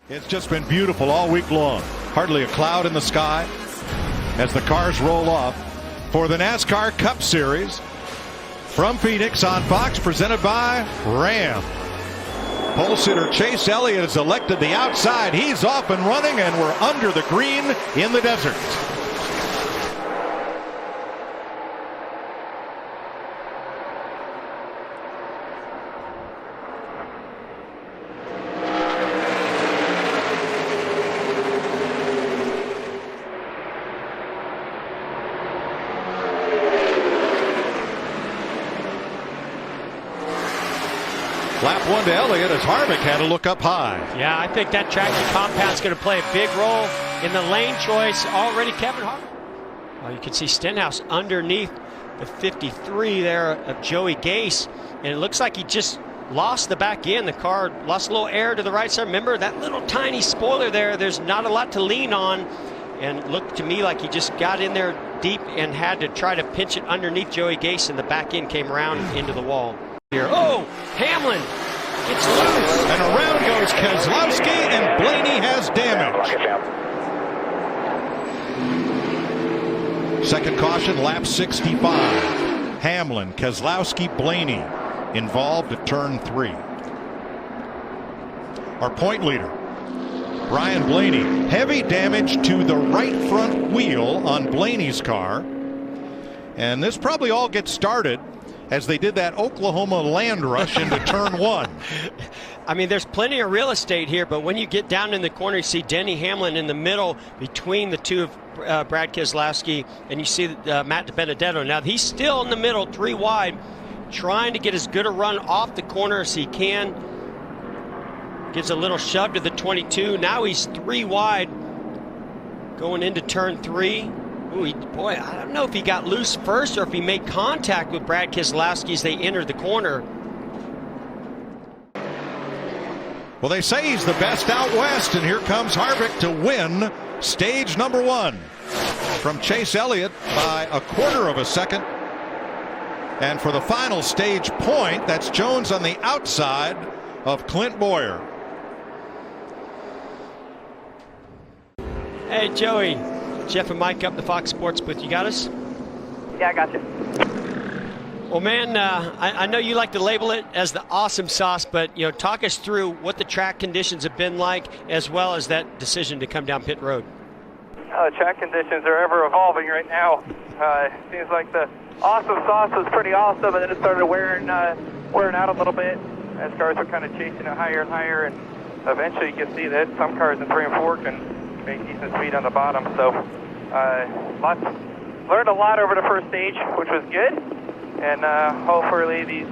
It's just been beautiful all week long. Hardly a cloud in the sky as the cars roll off for the NASCAR Cup Series from Phoenix on Fox, presented by Ram. Pole sitter Chase Elliott has elected the outside. He's off and running, and we're under the green in the desert. Lap one to Elliott as Harvick had to look up high. Yeah, I think that traction compound's going to play a big role in the lane choice already. Kevin Harvick. Well, you can see Stenhouse underneath the 53 there of Joey Gase, and it looks like he just lost the back end. The car lost a little air to the right side. Remember that little tiny spoiler there? There's not a lot to lean on, and it looked to me like he just got in there deep and had to try to pinch it underneath Joey Gase, and the back end came around into the wall. Here. Oh, Hamlin gets loose. And around goes Keselowski, and Blaney has damage. Second caution, lap 65. Hamlin, Keselowski, Blaney involved at turn 3. Our point leader, Ryan Blaney. Heavy damage to the right front wheel on Blaney's car. And this probably all gets started as they did that Oklahoma land rush into turn 1. I mean, there's plenty of real estate here, but when you get down in the corner, you see Denny Hamlin in the middle between the two of Brad Keselowski, and you see Matt DiBenedetto. Now, he's still in the middle, 3 wide, trying to get as good a run off the corner as he can. Gives a little shove to the 22. Now he's 3 wide going into turn 3. Ooh, boy, I don't know if he got loose first or if he made contact with Brad Keselowski as they entered the corner. Well, they say he's the best out west, and here comes Harvick to win stage number 1 from Chase Elliott by a quarter of a second. And for the final stage point, that's Jones on the outside of Clint Boyer. Hey, Joey. Jeff and Mike up the Fox Sports booth. You got us? Yeah, I got you. Well, man, I know you like to label it as the awesome sauce, but talk us through what the track conditions have been like, as well as that decision to come down pit road. Track conditions are ever evolving right now. Seems like the awesome sauce was pretty awesome, and then it started wearing out a little bit as cars were kind of chasing it higher and higher, and eventually you can see that some cars in 3 and 4 can make decent speed on the bottom. So learned a lot over the first stage, which was good, and hopefully these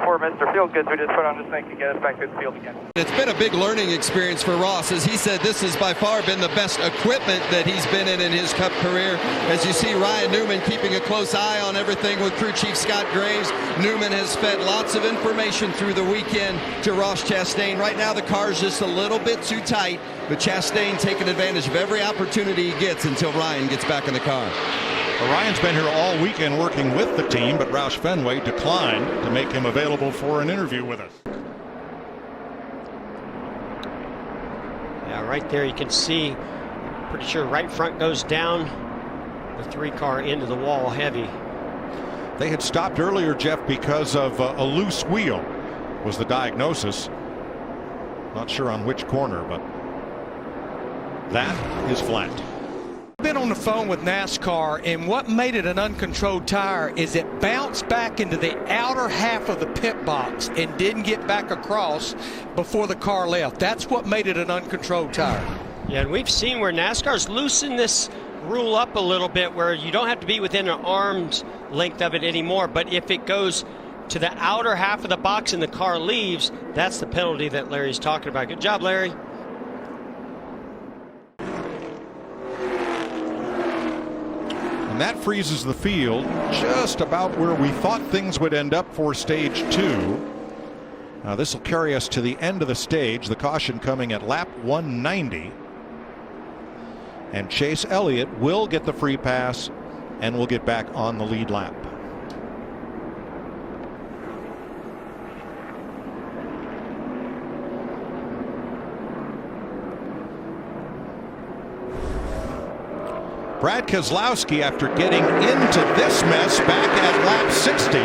4 Mr. Field Goods we just put on this thing can get us back to the field again. It's been a big learning experience for Ross. As he said, this has by far been the best equipment that he's been in his Cup career. As you see Ryan Newman keeping a close eye on everything with crew chief Scott Graves. Newman has fed lots of information through the weekend to Ross Chastain. Right now the car's just a little bit too tight, but Chastain taking advantage of every opportunity he gets until Ryan gets back in the car. Well, Ryan's been here all weekend working with the team, but Roush Fenway declined to make him available for an interview with us. Yeah, right there you can see, pretty sure right front goes down, the 3 car into the wall heavy. They had stopped earlier, Jeff, because of a loose wheel was the diagnosis. Not sure on which corner, but that is flat. Been on the phone with NASCAR, and what made it an uncontrolled tire is it bounced back into the outer half of the pit box and didn't get back across before the car left. That's what made it an uncontrolled tire. Yeah, and we've seen where NASCAR's loosened this rule up a little bit, where you don't have to be within an arm's length of it anymore, but if it goes to the outer half of the box and the car leaves, that's the penalty that Larry's talking about. Good job, Larry. And that freezes the field just about where we thought things would end up for stage 2. Now this will carry us to the end of the stage. The caution coming at lap 190. And Chase Elliott will get the free pass and will get back on the lead lap. Brad Keselowski, after getting into this mess back at lap 60,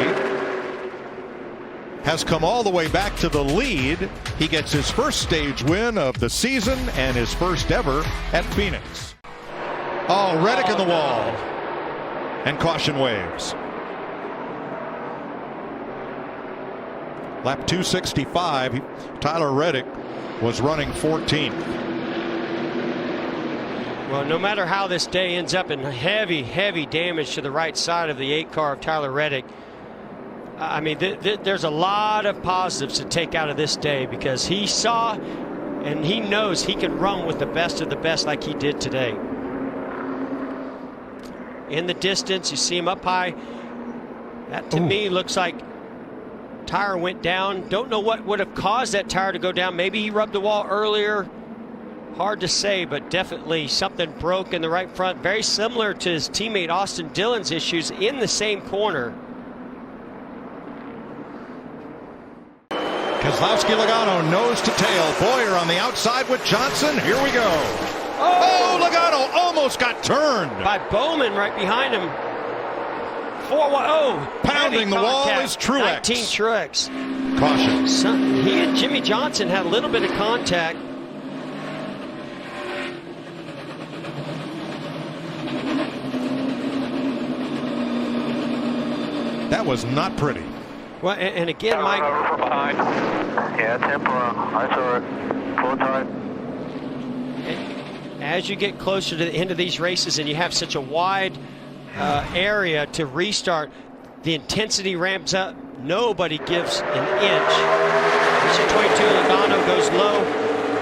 has come all the way back to the lead. He gets his first stage win of the season and his first ever at Phoenix. Oh, Reddick in the wall. And caution waves. Lap 265, Tyler Reddick was running 14th. Well, no matter how this day ends up in heavy damage to the right side of the 8 car of Tyler Reddick, I mean, there's a lot of positives to take out of this day, because he saw and he knows he can run with the best of the best like he did today. In the distance, you see him up high. That to me looks like tire went down. Don't know what would have caused that tire to go down. Maybe he rubbed the wall earlier. Hard to say, but definitely something broke in the right front. Very similar to his teammate Austin Dillon's issues in the same corner. Keselowski, Logano, nose to tail. Boyer on the outside with Johnson. Here we go. Oh, Logano almost got turned. By Bowman right behind him. Pounding the wall is Truex. 19 Truex. Caution. He and Jimmy Johnson had a little bit of contact. That was not pretty. Well, and again, Mike. Over from behind. Yeah, tempura. I saw it. Full time. As you get closer to the end of these races and you have such a wide area to restart, the intensity ramps up. Nobody gives an inch. This 22 Logano goes low.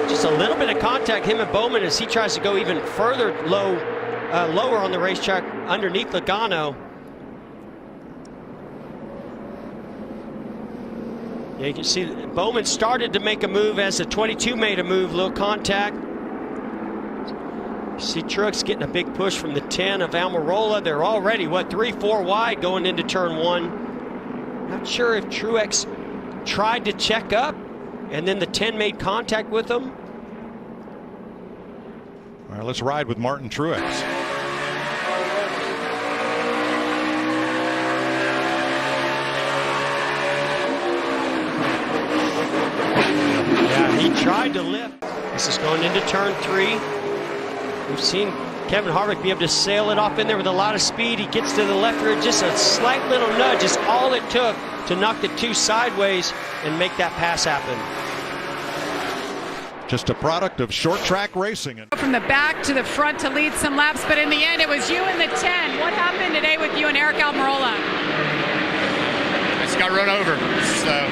Just a little bit of contact, him and Bowman, as he tries to go even further lower on the racetrack underneath Logano. Yeah, you can see Bowman started to make a move as the 22 made a move, little contact. You see Truex getting a big push from the 10 of Almirola. They're already, 3-4 wide going into turn 1. Not sure if Truex tried to check up and then the 10 made contact with him. All right, let's ride with Martin Truex. He tried to lift. This is going into turn 3. We've seen Kevin Harvick be able to sail it off in there with a lot of speed. He gets to the left rear, just a slight little nudge is all it took to knock the 2 sideways and make that pass happen. Just a product of short track racing. From the back to the front to lead some laps, but in the end it was you and the 10. What happened today with you and Eric Almirola? I just got run over. So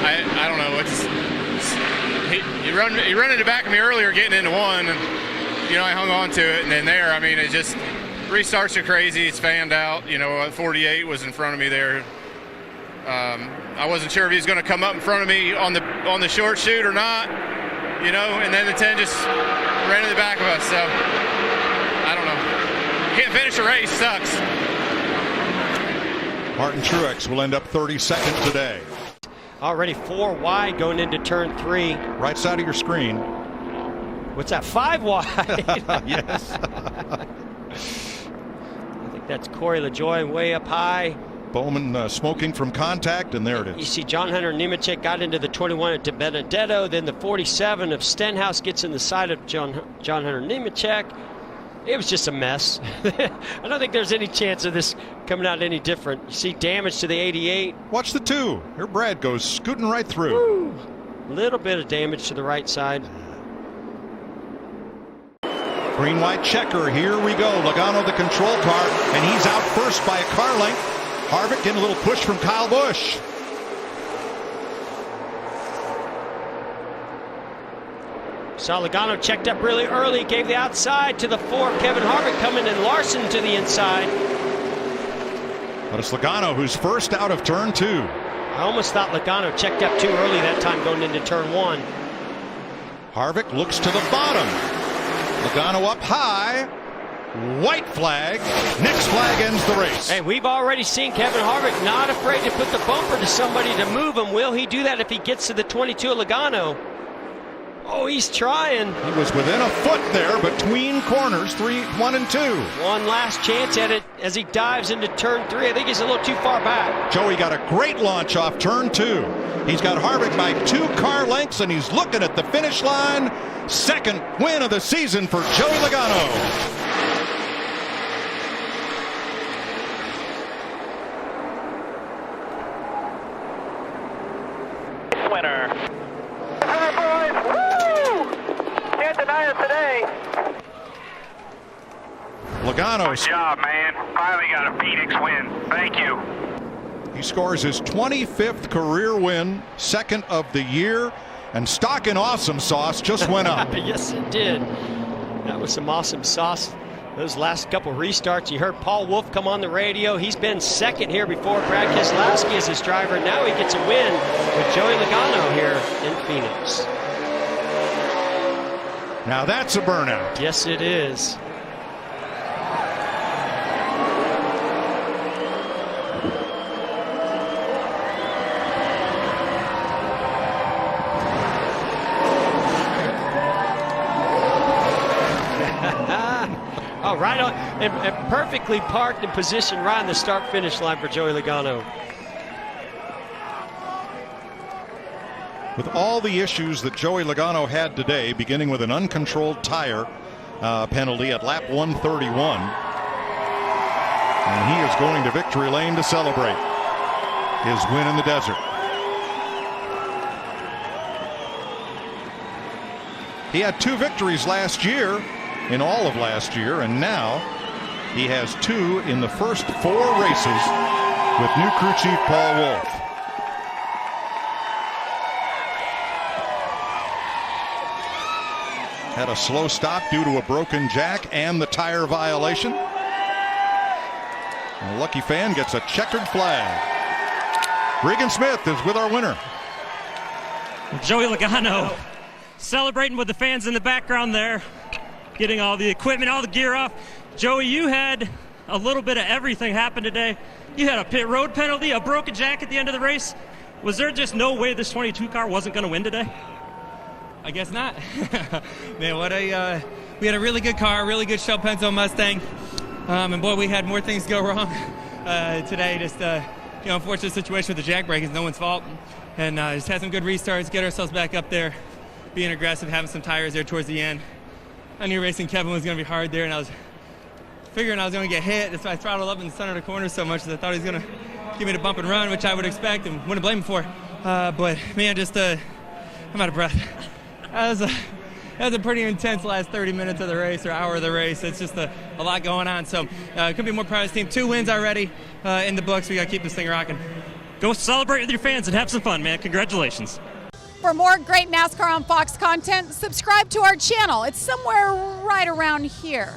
I don't know. He run in the back of me earlier getting into 1, and I hung on to it, and then I mean, it just restarts are crazy. It's fanned out. 48 was in front of me there. I wasn't sure if he was going to come up in front of me on the short chute or not. And then the 10 just ran in the back of us. So I don't know. Can't finish a race. Sucks. Martin Truex will end up 32nd today. Already 4 wide going into turn 3. Right side of your screen. What's that, 5 wide? Yes. I think that's Corey LaJoie way up high. Bowman smoking from contact, and there it is. You see John Hunter Nemechek got into the 21 at De Benedetto, then the 47 of Stenhouse gets in the side of John Hunter Nemechek. It was just a mess. I don't think there's any chance of this coming out any different. You see damage to the 88. Watch the 2. Here Brad goes scooting right through. A little bit of damage to the right side. Green-white checker. Here we go. Logano, the control car, and he's out first by a car length. Harvick getting a little push from Kyle Busch. Saw Logano checked up really early, gave the outside to the 4. Kevin Harvick coming in, Larson to the inside. But it's Logano who's first out of turn 2. I almost thought Logano checked up too early that time going into turn 1. Harvick looks to the bottom. Logano up high. White flag. Nick's flag ends the race. Hey, we've already seen Kevin Harvick not afraid to put the bumper to somebody to move him. Will he do that if he gets to the 22 Logano? Oh, he's trying. He was within a foot there between corners 1 and 2. One last chance at it as he dives into turn 3. I think he's a little too far back. Joey got a great launch off turn 2. He's got Harvick by 2 car lengths, and he's looking at the finish line. Second win of the season for Joey Logano. Winner. Boys, woo! Can't deny it today. Logano. Good job, man. Finally got a Phoenix win. Thank you. He scores his 25th career win, second of the year, and stock in awesome sauce just went up. Yes, it did. That was some awesome sauce. Those last couple restarts, you heard Paul Wolfe come on the radio. He's been second here before. Brad Keselowski is his driver. Now he gets a win with Joey Logano here in Phoenix. Now that's a burnout. Yes, it is. Oh, right on, and perfectly parked and positioned right on the start-finish line for Joey Logano. With all the issues that Joey Logano had today, beginning with an uncontrolled tire penalty at lap 131, and he is going to victory lane to celebrate his win in the desert. He had 2 victories last year, in all of last year, and now he has 2 in the first 4 races with new crew chief Paul Wolfe. Had a slow stop due to a broken jack and the tire violation. And a lucky fan gets a checkered flag. Regan Smith is with our winner. Joey Logano celebrating with the fans in the background there, getting all the equipment, all the gear off. Joey, you had a little bit of everything happen today. You had a pit road penalty, a broken jack at the end of the race. Was there just no way this 22 car wasn't going to win today? I guess not. Man, we had a really good car, really good Shell Penzo Mustang, and boy, we had more things go wrong today. Just unfortunate situation with the jack brake is no one's fault, and just had some good restarts, get ourselves back up there, being aggressive, having some tires there towards the end. I knew racing Kevin was going to be hard there, and I was figuring I was going to get hit. That's why I throttled up in the center of the corner so much that I thought he was going to give me the bump and run, which I would expect and wouldn't blame him for. But man, I'm out of breath. That was a pretty intense last 30 minutes of the race or hour of the race. It's just a lot going on. So couldn't be more proud of this team. 2 wins already in the books. We got to keep this thing rocking. Go celebrate with your fans and have some fun, man. Congratulations. For more great NASCAR on Fox content, subscribe to our channel. It's somewhere right around here.